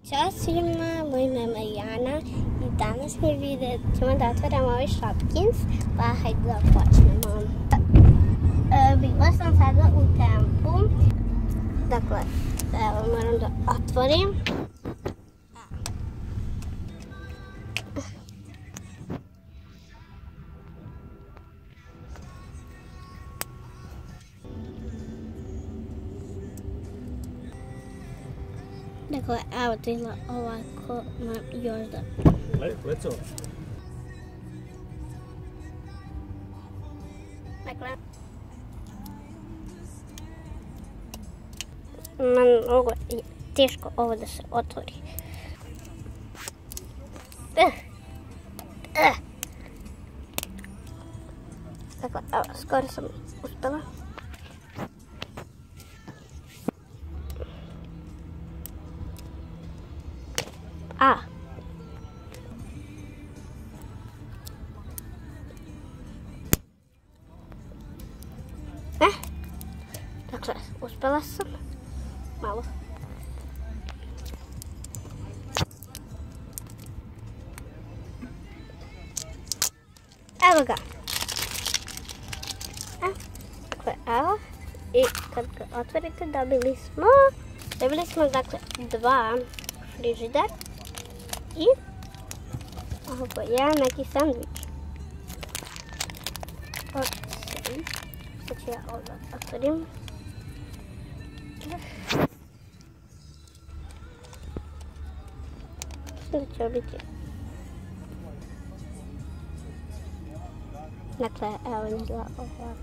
Ćao svima, moje ime je Marijana i danas ćemo da otvorimo ovaj Shopkins, pa hajde da počnemo. Bila sam sada u Tempu, dakle, evo moram da otvorim. Dakle, evo to izgleda ovako, još da... Let's go. Dakle... Mnogo je teško ovo da se otvori. Dakle, evo, skoro sam uspela. Dakle, uspela sam malo. Evo ga. Dakle, evo. I kad ga otvorite dobili smo dakle dva frižider i ovo je neki sandvič. Sad ću ja ovo otvorim. Sada će ovo biti. Dakle, evo izgleda ovako.